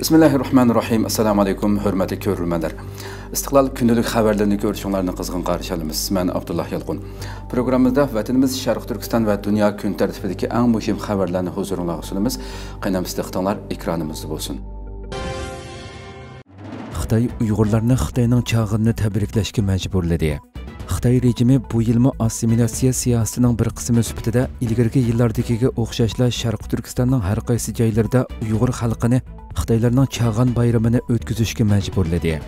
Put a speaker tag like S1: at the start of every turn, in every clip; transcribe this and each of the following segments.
S1: Bismillahirrahmanirrahim. Assalamu alaykum, hörmətli görürmənlər. İstiqlal gündəlik xəbərlərini görüşünlərini qızğın qarşılayırıq. Mən Abdullah Yalqun. Proqramımızda vətənimiz Şərq Türkistan və dünya gün tərtibidəki ən mühim xəbərlərini huzurunuza sunumuz. Qaynam istiqdanlar ekranımızda olsun. Xitay Uyğurlarını Xitayning çağınını təbrikləşə məcburladı. Xitay rejimi bu yilmi assimilyatsiya siyosatining bir qismi sifatida ilgirki yillardagiga o'xshashla Sharq Turkistonning har qaysi joylarida Uyg'ur xalqini Xitoylarning Chag'an bayramini o'tkazishga majburladi.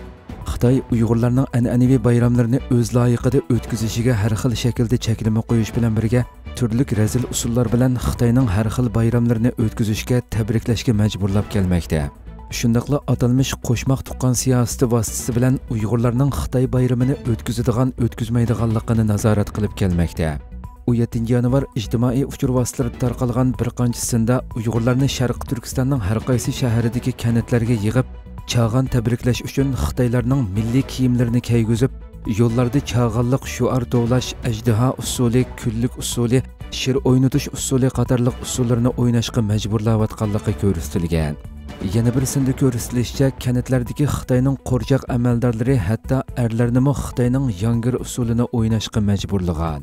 S1: Xitoy Uyg'urlarning an'anaviy bayramlarini o'z loyiqida o'tkazishiga har xil shaklda cheklama qo'yish bilan birga turli razil usullar bilan Xitoyning har xil bayramlarini o'tkazishga tabriklashga majburlab kelmoqda. Shundaqla atalmış qo'shmoq tuqqan siyosati vositasi bilan Uyg'urlarning Xitoy bayramini o'tkazadigan o'tkazmaydiganligini nazorat qilib kelmoqda. 17 yanvar ijtimoiy uchur vositalarida tarqalgan bir qanchisida Uyg'urlarni Sharq Turkistonning har qaysi shahridagi kanatlarga yig'ib, Chag'an tabriklash uchun Xitoylarning milliy kiyimlarini kiygizib, yo'llarda chag'anliq shuar tovlash, ajdaha usuli, kunlik usuli, shir o'ynatish usuli qatorliq usullarni o'ynashga majburlayotganligi ko'rsatilgan. Yana birisida ko'rsatilishicha, kanatlardagi Xitoyning qo'rchoq amaldorlari hatto erlarni Xitoyning yangir usulini o'ynashga majburlagan.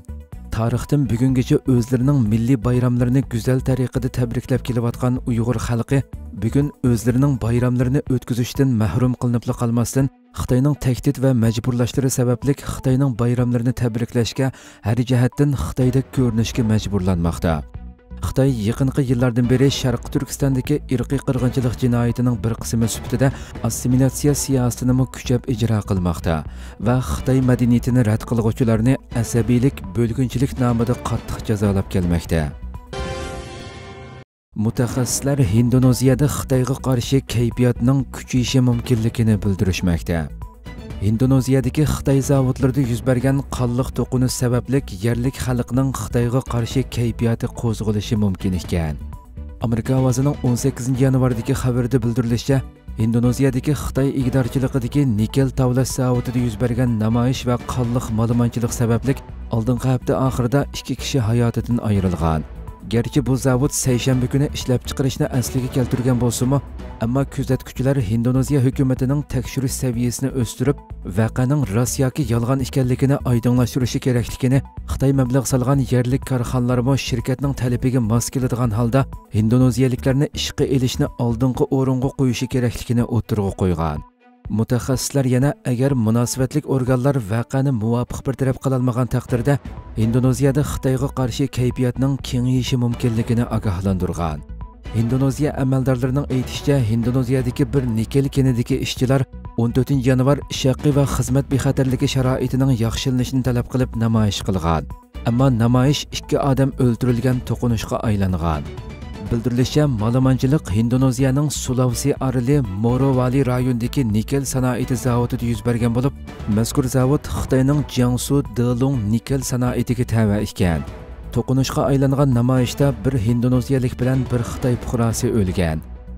S1: Tarixdan bugungacha o'zlarining milliy bayramlarini go'zal tariqada tabriklab kelayotgan Uyg'ur xalqi bugun o'zlarining bayramlarini o'tkazishdan mahrum qilinib qolmasdan Xitoyning tahdid va majburlashlari sababli Xitoyning bayramlarini tabriklashga har jihatdan Xitoydek ko'rinishga majburlanmoqda. Xitoy yaqinqi yillardan beri Sharq Turkistondagi irqiy qirg'inchilik jinoyatining bir qismi sifatida assimilyatsiya siyosatini kuchab ijro qilmoqda va Xitoy madaniyatini rad qiluvchilarni asabiylik, bo'lgunchilik nomida qattiq jazolab kelmoqda. Mutaxassislar Indoneziyada Xitoyga qarshi kayfiyatning kuchayishi mumkinligini bildirishmoqda. Indoneziyadagi Xitoy zavodlarida yuz bergan qonliq to'qinish sababli yerlik xalqning Xitoyga qarshi kayfiyati qo'zg'alishi mumkin ekan. Amerika ovozining 18 yanvardagi xabarida bildirilishicha, Indoneziyadagi Xitoy igdorchiligidagi nikel tavlash zavodida yuz bergan namoyish va qonliq ma'lumotchilik sababli oldingi hafta oxirida 2 kishi hayotidan ayrilgan. Gerçi bu zavod seshanba kuni ishlab chiqarishni asliga keltirgan bo'lsa-mu, ammo kuzatuvchilar Indoneziya hukumatining tekshirish saviyasini o'stirib, voqeaning rost yoki yolg'on ekanligini oydinlashtirishi kerakligini, Xitoy mablag' solgan yerlik korxonalarmo shirkatning talabiga mos keladigan holda indoneziyaliklarni ishga elishni oldingi o'ringa qo'yishi kerakligini o'tirg'a qo'ygan. Mutaxassislar yana agar munosabatlik organlar voqeani muvofiq bartaraf qila olmagan taqdirda Indoneziyada Xitoyga qarshi kayfiyatning kengayishi mumkinligini ogohlantirgan. Indoneziya amaldorlarining aytishicha, Indoneziyadagi bir nikel kenidagi ishchilar 14 yanvar ishaqi va xizmat bexatarligi sharoitining yaxshilanishini talab qilib namoyish qilgan. Ammo namoyish 2 odam o'ldirilgan to'qinishga aylangan. Bildirilishicha, ma'lumotchilik Indoneziyaning Sulawesi oroli Morowali rayonidagi nikel sanoati zavodida yuz bergan bo'lib, mazkur zavod Xitoyning Jiangsu Delong nikel sanoatiga tava ekan. To'qinishga aylangan namoyishda bir indoneziyalik bilan bir Xitoy fuqarosi o'lgan.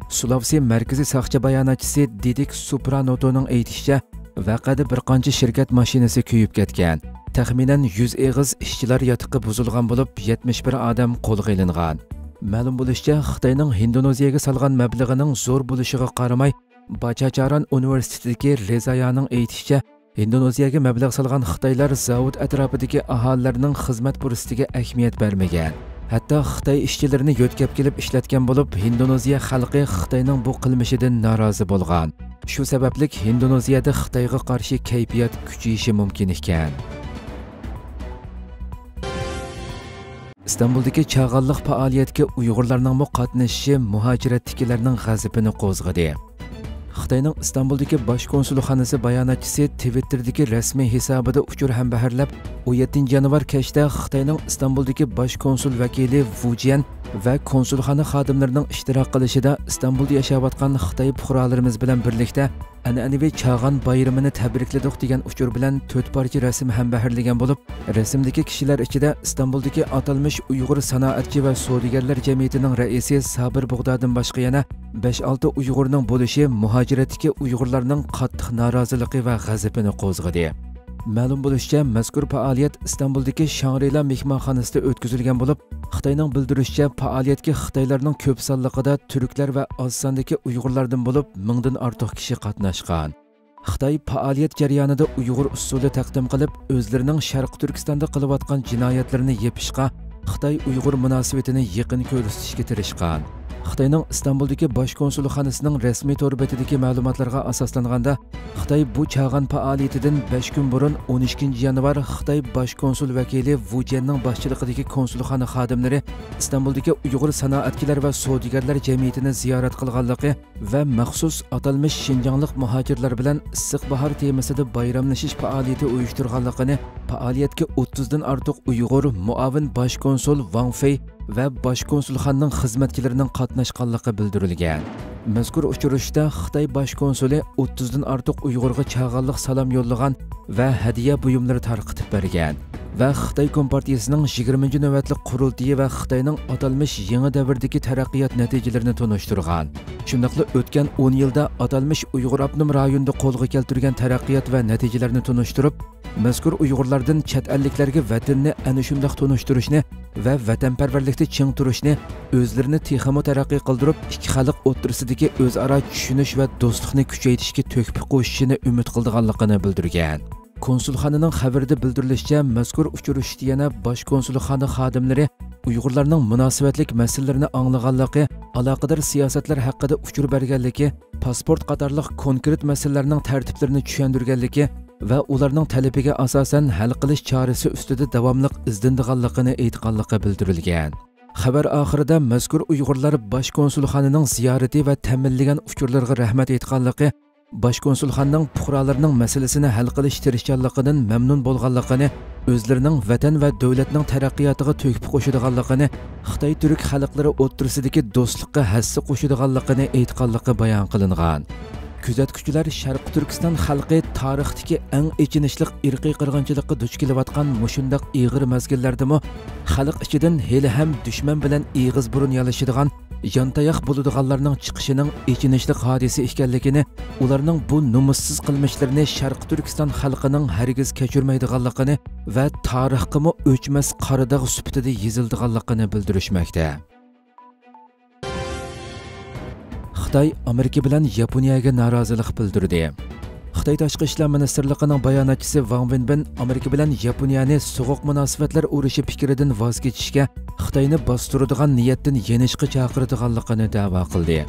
S1: Sulawesi markaziy soqchi bayonotchisi Didik Supranotoning aytishicha, voqeada bir qancha shirkat mashinasi kuyib ketgan. Taxminan 100 eg'iz ishchilar yotiqi buzilgan bo'lib, 71 odam qo'lga olingan. Ma'lum bo'lishicha, Xitoyning Indoneziyaga solgan mablag'ining zo'r bo'lishiga qaramay, Bachacharan universitetidagi Rezayaning aytishicha, Indoneziyaga mablag' solgan Xitoylar zavod atrofidagi aholilarning xizmat fursatiga ahamiyat bermagan. Hatto Xitoy ishchilarini yo'tkab kelib ishlatgan bo'lib, Indoneziya xalqi Xitoyning bu qilmishidan norozi bo'lgan. Shu sababli Indoneziyada Xitoyga qarshi kayfiyat kuchayishi mumkin ekan. İstanbuldagi chag'anliq faoliyatga Uyg'urlarning qatnashishi muhojiratdagilarning g'azabini qo'zg'adi. Xitoyning İstanbuldagi bosh konsulxonasi bayonotchisi Twitter'dagi rasmiy hisobida uchur ham baharlab, 17 yanvar kechda Xitoyning İstanbuldagi bosh konsul vakili Wu Jian va konsulxona xodimlarining ishtirok qilishida İstanbulda yashayotgan Xitoy fuqarolarimiz bilan birlikda an'anaviy Chag'an bayramini tabrikladik degan uchur bilan 4 parcha rasm ham baharlagan bo'lib, rasmdagi kishilar ichida İstanbuldagi atalmış Uyg'ur sanoatchi va savdogarlar jamiyatining raisi Sabir Bug'doddan boshqa yana 5-6 Uyg'urning bo'lishi muhojiratdagi Uyg'urlarning qattiq noroziligi va g'azabini qo'zg'adi. Ma'lum bo'lishicha, mazkur faoliyat Istanbuldagi Shangri-La mehmonxonasida o'tkazilgan bo'lib, Xitoyning bildirishicha, faoliyatga Xitoylarning ko'p sonliqida turklar va oz sondagi Uyg'urlardan bo'lib, 1000 dan ortiq kishi qatnashgan. Xitoy faoliyat jarayonida Uyg'ur usuli taqdim qilib, o'zlarining Sharq Turkistonda qilayotgan jinoyatlarini yepishga, Xitoy Uyg'ur munosabatini yaqin ko'rsatishga tirishgan. Xitoyning Istanbuldagi bosh konsulxonasining rasmiy to'r betidagi ma'lumotlarga asoslanganda, Xitoy bu chag'an faoliyatidan 5 kun burun 12 yanvar Xitoy bosh konsul vakili Wu Jianning boshchiligidagi konsulxona xodimlari Istanbuldagi Uyg'ur sanoatchilar va savdogarlar jamiyatini ziyorat qilganligi va maxsus atalmish Shinjonglik muhojirlar bilan issiq bahor temasida bayramlashish faoliyati uyushtirganligini, faoliyatga 30 dan ortiq Uyg'ur muavin bosh konsul Wang Fei va bosh konsulxonaning xizmatchilarining qatnashganligi bildirilgan. Mazkur uchrashuvda Xitoy bosh konsuli 30 dan ortiq Uyg'urga chag'anliq salom yo'llagan va hadiya buyumlari tarqatib bergan va Xitoy Kompartiyasining 20-navbatlik qurultiyi va Xitoyning atalmish yangi davrdagi taraqqiyot natijalarini tunishtirgan. Shundaqla o'tgan 10 yilda atalmish Uyg'ur avtonom rayonida qo'lga keltirgan taraqqiyot va natijalarni tunishtirib, mazkur Uyg'urlardan chet elliklarga vatanni ana shundaq tunishtirishni va vatanparvarlikda ching turishni, o'zlarini texmo taraqqiy qildirib, ikki xalq o'rtasidagi o'zaro tushunish va do'stlikni kuchaytirishga to'kpi qo'shishini umid qilganligini bildirgan. Konsulxonaning xabarida bildirilishicha, mazkur uchrashuvda yana bosh konsulxona xodimlari Uyg'urlarning munosabatlik masalalarini anglaganligi, aloqador siyosatlar haqida uchur berganligi, pasport qatorliq konkret masalalarning tartiblarini tushuntirganligi va ularning talabiga asosan hal qilish chorasi ustida davomli izlanganligini aytganligi bildirilgan. Xabar oxirida mazkur Uyg'urlar bosh konsulxonaning ziyorati va ta'minlagan uchurlarga rahmat aytganligi, bosh konsulxonaning fuqarolarning masalasini hal qilish tirishchanligidan mamnun bo'lganligini, o'zlarining vatan va davlatning taraqqiyotiga to'kib qo'shadiganligini, Xitoy turk xalqlari o'rtasidagi do'stlikqa hassa qo'shadiganligini aytganligi bayon qilingan. Kuzatuvchilar Sharq Turkiston xalqi tarixdagi eng ichinishli irqiy qirg'inchilikqa duch kelayotgan mushundaq ig'ir mazgillardami xalq ichidan hali ham dushman bilan ig'iz burun yalashadigan, yantayoq bo'ladiganlarning chiqishining ichinishli hodisa ekanligini, ularning bu numussiz qilmishlarini Sharq Turkiston xalqining hargiz kechirmaydiganligini va tarixqimi o'chmas qaradog' sifatida yozildiganligini bildirishmoqda. Xitoy Amerika bilan Yaponiyaga norozilik bildirdi. Xitoy Tashqi ishlar ministrligining bayonotchisi Wang Wenbin Amerika bilan Yaponiyani so'g'uq munosabatlar urushi fikridan voz kechishga, Xitoyni bostiradigan niyatdan yenishga chaqiradiganligini da'vo qildi.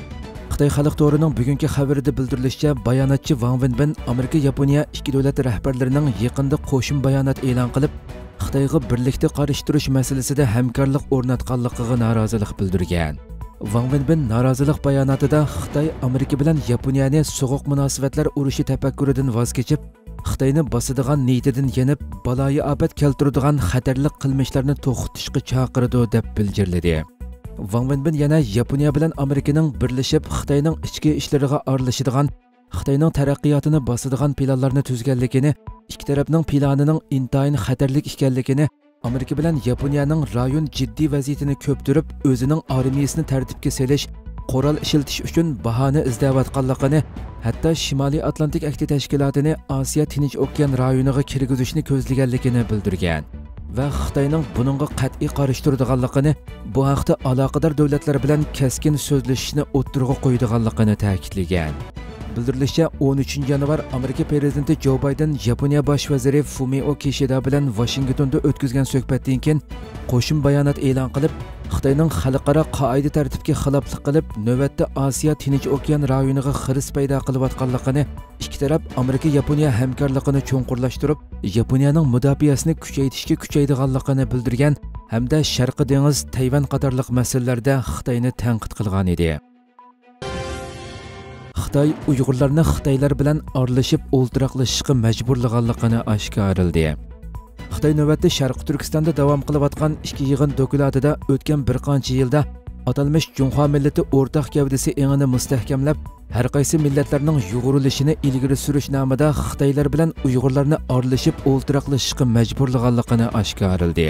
S1: Xitoy xalq to'rining bugungi xabarida bildirilishicha, bayonotchi Wang Wenbin Amerika Yaponiya ikki davlat rahbarlarining yaqinda qo'shim bayonot e'lon qilib, Xitoyga birlikda qarshi turish masalasida hamkorlik o'rnatganligiga norozilik bildirgan. Wang Wenbin norozilik bayonotida Xitoy Amerika bilan Yaponiyani so'g'uq munosabatlar urushi tafakkuridan voz kechib, Xitoyni bosadigan niyatidan yenib, baloyi ofat keltiradigan xatarli qilmishlarni to'xtatishga chaqirdi deb bildirdi. Wang Wenbin yana Yaponiya bilan Amerikaning birlashib Xitoyning ichki ishlariga aralashadigan, Xitoyning taraqqiyotini bosadigan planlarni tuzganligini, ikki tarafning planining intayin xatarli ekanligini, Amerika bilan Yaponiyaning rayon jiddiy vaziyatini ko'ptirib, o'zining armiyasini tartibga solish, qurol ishiltish uchun bahona izlayotganligini, hatto Shimoliy Atlantik akti tashkilotini Osiyo Tinch okean rayoniga kirgizishni ko'zlaganligini bildirgan va Xitoyning buningga qat'iy qarshi turadiganligini, bu haqda aloqador davlatlar bilan keskin so'zlashishni o'ttirg'a qo'yadiganligini ta'kidlagan. Bildirilishicha, 13 yanvar Amerika prezidenti Joe Biden Yaponiya bosh vaziri Fumio Kishida bilan Washingtonda o'tkazgan suhbatdan keyin qo'shim bayonot e'lon qilib, Xitoyning xalqaro qoida tartibga xiloflik qilib, navbatda Osiyo Tinch okean rayoniga xiris paydo qilayotganligini, ikki taraf Amerika-Yaponiya hamkorligini cho'nqurlashtirib, Yaponiyaning mudofaasini kuchaytirganligini bildirgan hamda Sharqiy dengiz, Tayvan qatorliq masalalarda Xitoyni tanqid qilgan edi. Xitoy Uyg'urlarni Xitoylar bilan aralashib o'ltiraqlashishga majburlaganligini oshkorladi. Xitoy navbatda Sharq Turkistonda davom qilayotgan ikki yig'in dokladida o'tgan bir qancha yilda atalmish Junxo millati o'rtaq gavdasi engini mustahkamlab, har qaysi millatlarning yo'g'rilishini ilgari surish nomida Xitoylar bilan Uyg'urlarni aralashib o'ltiraqlashishga majburlaganligini oshkorladi.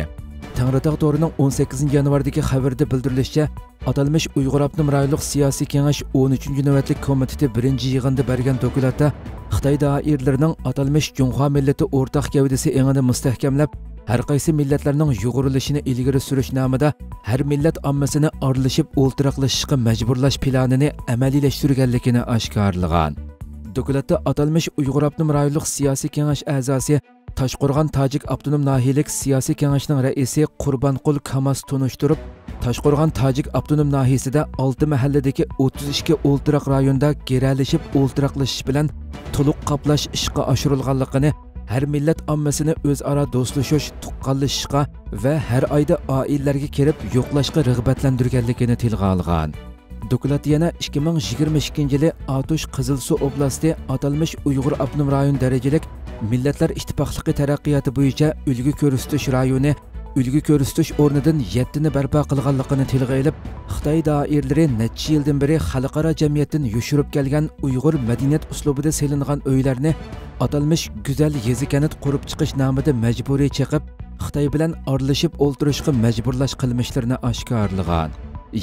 S1: Tangritog to'rining 18 yanvardagi xabarda bildirilishicha, atalmish Uyg'ur Abnum rayonluq siyosiy kengash 13-navbatlik komiteti 1-yig'inda bergan dokladda Xitoy doiralarining atalmish Junxo millati o'rtaq gavdasi engini mustahkamlab, har qaysi millatlarning yo'g'rilishini ilgari surish nomida har millat ommasini aralashib o'ltiraqlashishga majburlash planini amaliylashtiriganligini oshkorlagan. Dokladda atalmish Uyg'ur Abnum rayonluq siyosiy kengash a'zosi Toshqo'rg'on Tojik Abdunum nahiyalik siyosiy kengashining raisi Qurbanqul Kamas tunishtirib, Toshqo'rg'on Tojik Abdunum nahiyasida 6 mahalladagi 32 o'ltiraq rayonda geralashib o'ltiraqlashish bilan to'liq qoplash ishga oshirilganligini, har millat ommasini o'zaro do'stlashish, tuqqanlashishga va har oyda oilalarga kirib yo'qlashga rag'batlantirganligini tilga olgan. Doklad yana 2022-yili Atush Qizilsuv oblasti atalmish Uyg'ur Abnum rayon darajalik Millatlar Ittifoqligi taraqqiyoti bo'yicha ulgu ko'rsatish rayoni ulgu ko'rsatish o'rnidan 7 ni barpo qilganligini tilga olib, Xitoy doiralari necha yildan beri xalqaro jamiyatdan yushirib kelgan Uyg'ur madaniyat uslubida selingan uylarni atalmish go'zal yezikanat qurib chiqish nomida majburiy chiqib, Xitoy bilan aralashib o'ltirishga majburlash qilmishlarini oshkorlagan.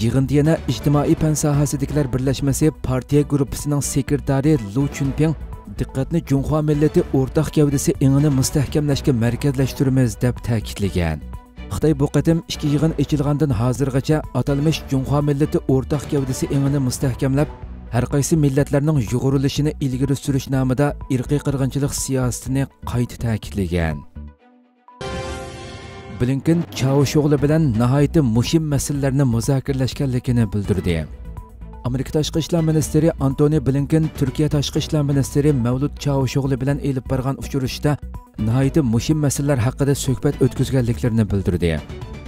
S1: Yig'inda yana ijtimoiy fan sohasidagilar birlashmasi partiya guruhining sekretari Lu Chunping diqqatni Junxo millati o'rtaq gavdasi engini mustahkamlashga markazlashtiramiz deb ta'kidlagan. Xitoy bu qatim 2 yig'in ochilgandan hozirgacha atalmish Junxo millati o'rtaq gavdasi engini mustahkamlab, har qaysi millatlarning yo'g'rilishini ilgari surish nomida irqiy qirg'inchilik siyosatini qayta ta'kidlagan. Blinken Çavuşoğlu bilan nihoyatda muhim masalalarni muzokaralashganligini bildirdi. Amerika Tashqi ishlar ministri Antony Blinken Turkiya Tashqi ishlar ministri Mavlud Çavuşoğlu bilan elib borgan uchrashuvda nihoyatda muhim masalalar haqida suhbat o'tkazganliklarini bildirdi.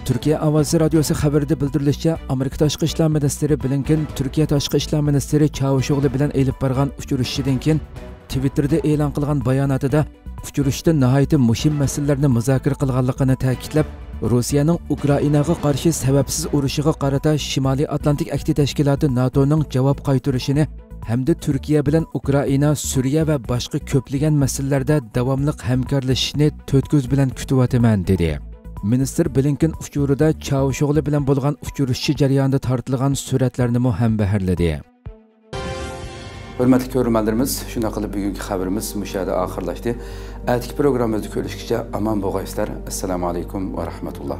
S1: Turkiya Ovozi radiosi xabarida bildirilishicha, Amerika Tashqi ishlar ministri Blinken Turkiya Tashqi ishlar ministri Çavuşoğlu bilan elib borgan uchrashuvdan keyin Twitterda e'lon qilgan bayonotida uchrashuvda nihoyatda muhim masalalarni muzokara qilganligini ta'kidlab, Rossiyaning Ukrainaga qarshi sababsiz urushiga qarata Shimoliy Atlantik Akti tashkiloti NATOning javob qaytarishini hamda Turkiya bilan Ukraina, Suriya va boshqa ko'plagan masalalarda davomli hamkorlashishni to'rt ko'z bilan kutyapman dedi. Ministr Blinken uchurida Çavuşoğlu bilan bo'lgan uchrashish jarayonida tortilgan suratlarni ham baharladi. Hürmetli görürmenlerimiz, şuna qilib bugungi xabarimiz müşahede ahırlaştı. Erteki programımızda görüşkice aman boğayslar. Esselamu aleyküm ve rahmetullah.